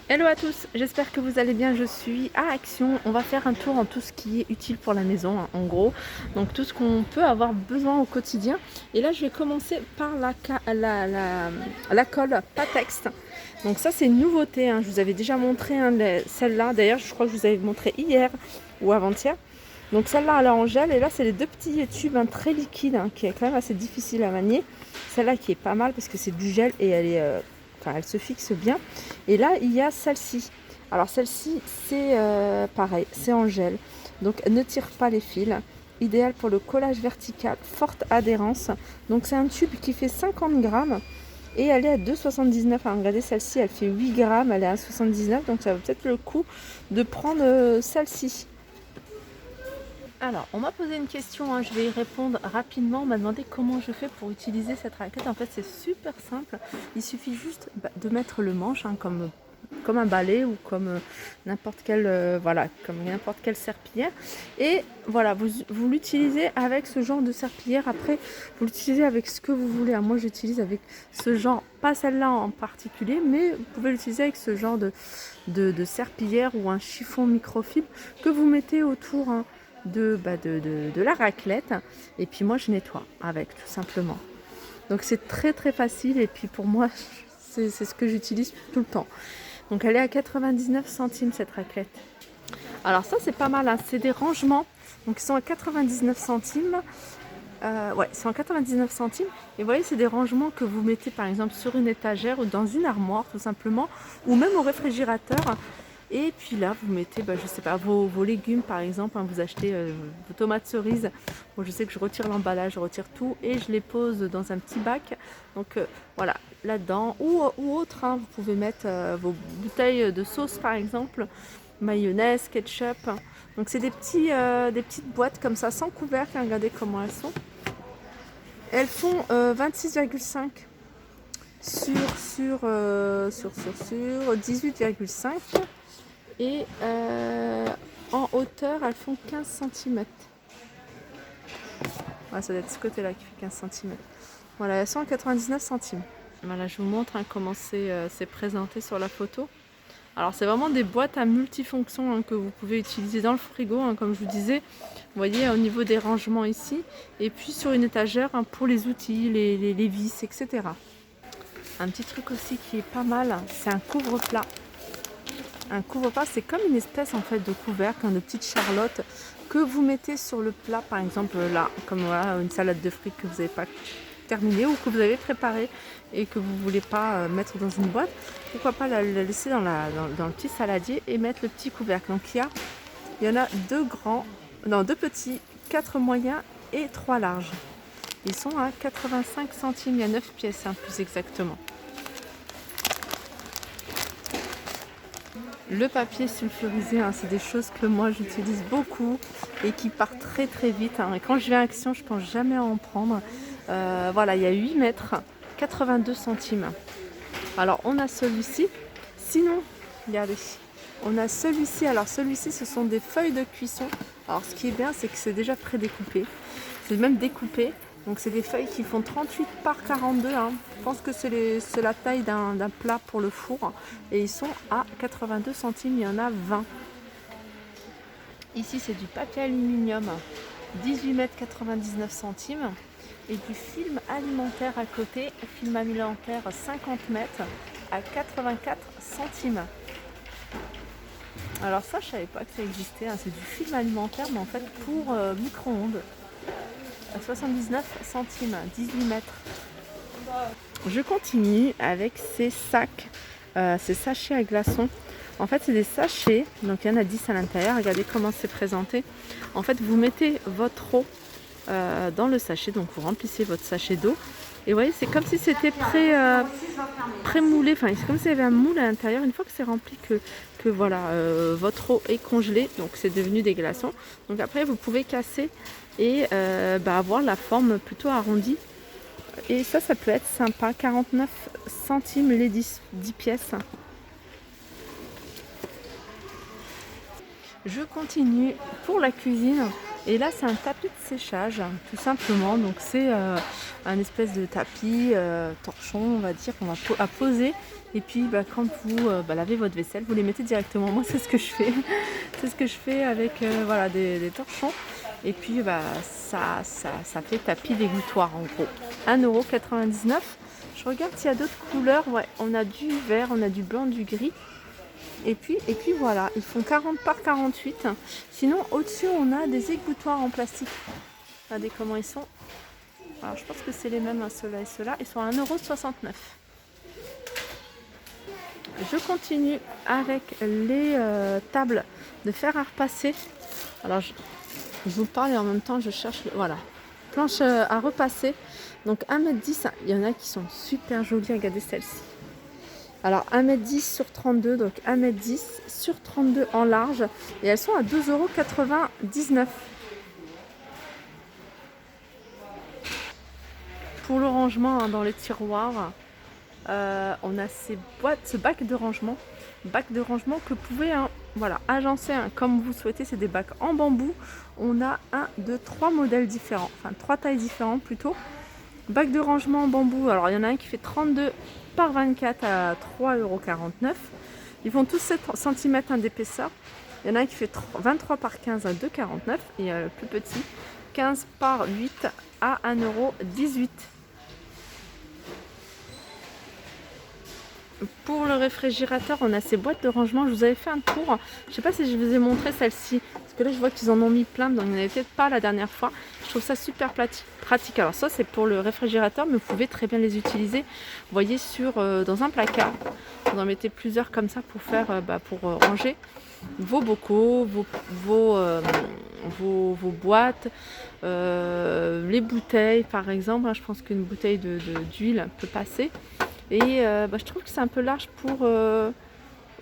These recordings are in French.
Hello à tous, j'espère que vous allez bien, je suis à Action. On va faire un tour en tout ce qui est utile pour la maison, hein, en gros. Donc tout ce qu'on peut avoir besoin au quotidien. Et là je vais commencer par la colle Patex. Donc ça c'est une nouveauté, hein. Je vous avais déjà montré hein, celle-là. D'ailleurs je crois que je vous avais montré hier ou avant-hier. Donc celle-là elle est en gel et là c'est les deux petits tubes hein, très liquides hein, qui est quand même assez difficile à manier. Celle-là qui est pas mal parce que c'est du gel et elle est... elle se fixe bien. Et là, il y a celle-ci. Alors celle-ci, c'est pareil, c'est en gel. Donc ne tire pas les fils. Idéal pour le collage vertical, forte adhérence. Donc c'est un tube qui fait 50 grammes. Et elle est à 2,79. Alors, regardez, celle-ci, elle fait 8 grammes. Elle est à 79. Donc ça vaut peut-être le coup de prendre celle-ci. Alors, on m'a posé une question, hein, je vais y répondre rapidement. On m'a demandé comment je fais pour utiliser cette raquette. En fait, c'est super simple. Il suffit juste de mettre le manche hein, comme un balai ou comme n'importe quelle voilà, comme n'importe quelle serpillière. Et voilà, vous l'utilisez avec ce genre de serpillière. Après, vous l'utilisez avec ce que vous voulez. Moi, j'utilise avec ce genre, pas celle-là en particulier, mais vous pouvez l'utiliser avec ce genre de serpillière ou un chiffon microfibre que vous mettez autour. Hein, de la raclette et puis moi je nettoie avec tout simplement, donc c'est très très facile et puis pour moi c'est ce que j'utilise tout le temps. Donc elle est à 99 centimes cette raclette. Alors ça c'est pas mal hein. C'est des rangements donc ils sont à 99 centimes. Ouais, c'est en 99 centimes. Et vous voyez, c'est des rangements que vous mettez par exemple sur une étagère ou dans une armoire tout simplement, ou même au réfrigérateur. Et puis là, vous mettez, je sais pas, vos légumes par exemple. Hein, vous achetez vos tomates cerises. Bon, je sais que je retire l'emballage, je retire tout et je les pose dans un petit bac. Donc voilà, là-dedans. Ou autre, hein, vous pouvez mettre vos bouteilles de sauce par exemple, mayonnaise, ketchup. Donc c'est des petites boîtes comme ça, sans couvercle. Hein, regardez comment elles sont. Elles font 26,5 sur 18,5 et en hauteur elles font 15 cm. Ouais, ça doit être ce côté là qui fait 15 cm. Voilà, elles sont à 99 centimes. Voilà, je vous montre hein, comment c'est présenté sur la photo. Alors c'est vraiment des boîtes à multifonctions hein, que vous pouvez utiliser dans le frigo, hein, comme je vous disais. Vous voyez au niveau des rangements ici. Et puis sur une étagère hein, pour les outils, les vis, etc. Un petit truc aussi qui est pas mal, c'est un couvre-plat. Un couvre-plat, c'est comme une espèce en fait de couvercle, hein, de petite charlotte que vous mettez sur le plat, par exemple là, comme voilà, une salade de frites que vous n'avez pas terminée ou que vous avez préparée et que vous ne voulez pas mettre dans une boîte. Pourquoi pas la laisser dans le petit saladier et mettre le petit couvercle. Donc il y en a deux petits, 4 moyens et 3 larges. Ils sont à 85 centimes, il y a 9 pièces hein, plus exactement. Le papier sulfurisé, hein, c'est des choses que moi j'utilise beaucoup et qui partent très très vite. Hein. Et quand je vais à Action, je pense jamais à en prendre. Voilà, il y a 8 mètres, 82 centimes. Alors on a celui-ci. Sinon, regardez, on a celui-ci. Alors celui-ci, ce sont des feuilles de cuisson. Alors ce qui est bien, c'est que c'est déjà prédécoupé. C'est même découpé. Donc c'est des feuilles qui font 38 par 42. Hein. Je pense que c'est la taille d'un plat pour le four. Et ils sont à 82 centimes, il y en a 20. Ici c'est du papier aluminium, 18 mètres 99 centimes. Et du film alimentaire à côté, film alimentaire 50 mètres à 84 centimes. Alors ça je savais pas que ça existait, hein. C'est du film alimentaire mais en fait pour micro-ondes. À 79 centimes, 18 mètres. Je continue avec ces sacs, ces sachets à glaçons. En fait, c'est des sachets, donc il y en a 10 à l'intérieur. Regardez comment c'est présenté. En fait, vous mettez votre eau dans le sachet, donc vous remplissez votre sachet d'eau. Et vous voyez, c'est comme si c'était pré-moulé, enfin, c'est comme s'il y avait un moule à l'intérieur. Une fois que c'est rempli, que voilà, votre eau est congelée, donc c'est devenu des glaçons. Donc après, vous pouvez casser et avoir la forme plutôt arrondie. Et ça peut être sympa. 49 centimes les 10 pièces. Je continue pour la cuisine. Et là, c'est un tapis de séchage, tout simplement. Donc c'est un espèce de tapis torchon, on va dire, qu'on va à poser. Et puis quand vous lavez votre vaisselle, vous les mettez directement. Moi, c'est ce que je fais. C'est ce que je fais avec voilà, des torchons. Et puis ça fait tapis dégouttoir en gros. 1,99 €. Je regarde s'il y a d'autres couleurs. Ouais, on a du vert, on a du blanc, du gris. Et puis voilà, ils font 40 par 48. Sinon, au-dessus, on a des égouttoirs en plastique. Regardez comment ils sont. Alors, je pense que c'est les mêmes, ceux-là et ceux-là. Ils sont à 1,69 €. Je continue avec les tables de fer à repasser. Alors, je vous parle et en même temps, je cherche. Voilà, planche à repasser. Donc, 1,10 m. Il y en a qui sont super jolies. Regardez celle-ci. Alors 1,10 m sur 32, donc 1,10 m sur 32 en large. Et elles sont à 2,99 €. Pour le rangement dans les tiroirs, on a ce bac de rangement que vous pouvez voilà, agencer comme vous souhaitez. C'est des bacs en bambou. On a 3 modèles différents, enfin 3 tailles différentes plutôt. Bac de rangement en bambou, alors il y en a un qui fait 32 par 24 à 3,49 €. Ils font tous 7 cm d'épaisseur. Il y en a un qui fait 23 par 15 à 2,49 € et le plus petit 15 par 8 à 1,18 €. Pour le réfrigérateur, on a ces boîtes de rangement. Je vous avais fait un tour. Je ne sais pas si je vous ai montré celle-ci. Parce que là, je vois qu'ils en ont mis plein. Donc, il n'y en avait peut-être pas la dernière fois. Je trouve ça super pratique. Alors, ça, c'est pour le réfrigérateur. Mais vous pouvez très bien les utiliser. Vous voyez, dans un placard. Vous en mettez plusieurs comme ça pour faire, pour ranger vos bocaux, vos boîtes, les bouteilles, par exemple. Je pense qu'une bouteille d'huile peut passer. Et je trouve que c'est un peu large pour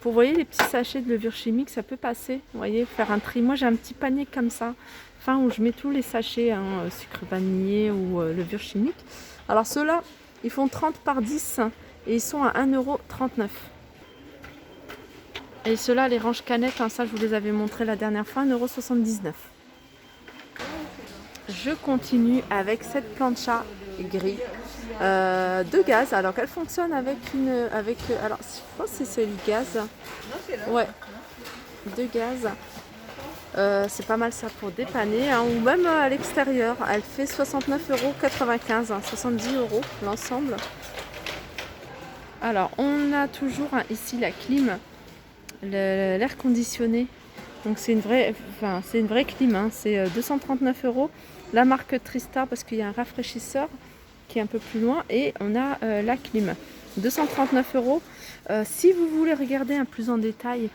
vous voyez, les petits sachets de levure chimique, ça peut passer. Vous voyez, faire un tri. Moi, j'ai un petit panier comme ça, où je mets tous les sachets, sucre vanillé ou levure chimique. Alors ceux-là, ils font 30 par 10 et ils sont à 1,39 €. Et ceux-là, les range canettes, ça je vous les avais montré la dernière fois, 1,79 €. Je continue avec cette plancha gris de gaz. Alors qu'elle fonctionne avec alors je pense que c'est le gaz. Ouais, de gaz. C'est pas mal ça pour dépanner ou même à l'extérieur. Elle fait 69,95 €, 70 € l'ensemble. Alors on a toujours ici la clim, l'air conditionné. Donc c'est une vraie clim, c'est 239 €. La marque Tristar parce qu'il y a un rafraîchisseur qui est un peu plus loin et on a la clim. 239 €. Si vous voulez regarder plus en détail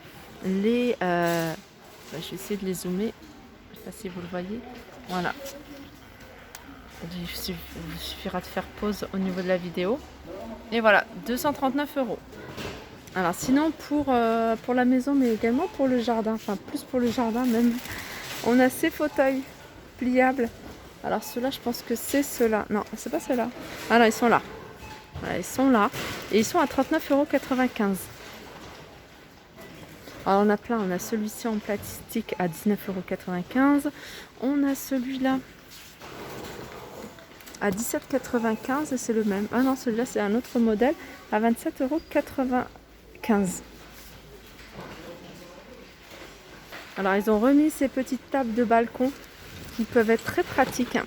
les... je vais essayer de les zoomer. Je ne sais pas si vous le voyez. Voilà. Il suffira de faire pause au niveau de la vidéo. Et voilà, 239 €. Alors sinon pour la maison mais également pour le jardin, plus pour le jardin même, on a ces fauteuils pliables. Alors ceux-là, je pense que c'est ceux-là. Non, c'est pas ceux-là. Ah non, ils sont là. Voilà, ils sont là. Et ils sont à 39,95 €. Alors on a plein. On a celui-ci en plastique à 19,95 €. On a celui-là à 17,95 € et c'est le même. Ah non, celui-là, c'est un autre modèle à 27,95 €. Alors ils ont remis ces petites tables de balcon qui peuvent être très pratiques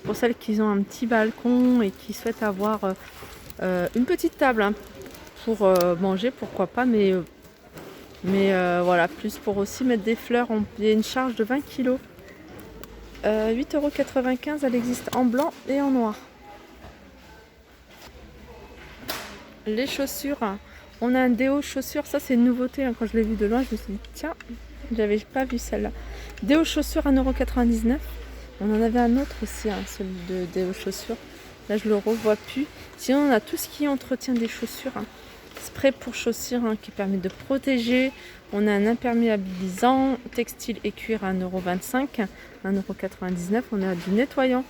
pour celles qui ont un petit balcon et qui souhaitent avoir une petite table pour manger, pourquoi pas, mais voilà, plus pour aussi mettre des fleurs. Il y a une charge de 20 kg. 8,95 €, elle existe en blanc et en noir. Les chaussures, on a un déo chaussures, ça c'est une nouveauté. Quand je l'ai vu de loin, je me suis dit tiens, j'avais pas vu celle-là. Déo chaussures 1,99 €. On en avait un autre aussi, celui de déo chaussures. Là je le revois plus. Sinon on a tout ce qui est entretien des chaussures. Spray pour chaussures qui permet de protéger. On a un imperméabilisant textile et cuir à 1,25 €, 1,99 €. On a du nettoyant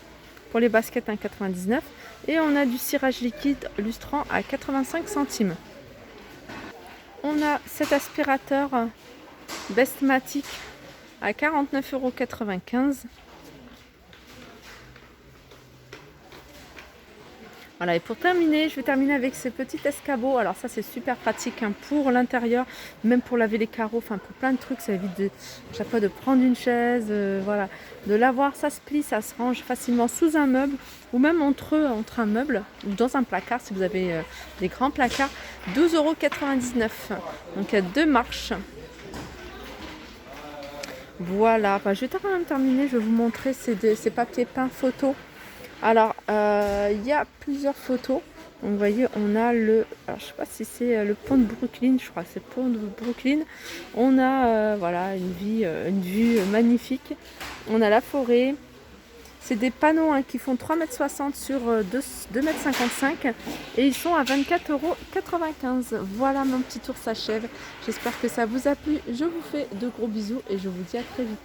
pour les baskets à 1,99 € et on a du cirage liquide lustrant à 85 centimes. On a cet aspirateur Bestmatic à 49,95 €. Voilà, et pour terminer, je vais terminer avec ces petits escabeaux. Alors ça, c'est super pratique hein, pour l'intérieur, même pour laver les carreaux, enfin pour plein de trucs. Ça évite à chaque fois de prendre une chaise, voilà, de l'avoir. Ça se plie, ça se range facilement sous un meuble ou même entre un meuble ou dans un placard si vous avez des grands placards. 12,99 €. Donc il y a deux marches. Voilà, enfin, je vais quand même terminer. Je vais vous montrer ces papiers peints photos. Alors, il y a plusieurs photos. Donc, vous voyez, on a alors, je sais pas si c'est le pont de Brooklyn, je crois que c'est le pont de Brooklyn. On a, voilà, une vue magnifique. On a la forêt. C'est des panneaux hein, qui font 3,60 m sur 2,55 m et ils sont à 24,95 €. Voilà, mon petit tour s'achève. J'espère que ça vous a plu. Je vous fais de gros bisous et je vous dis à très vite.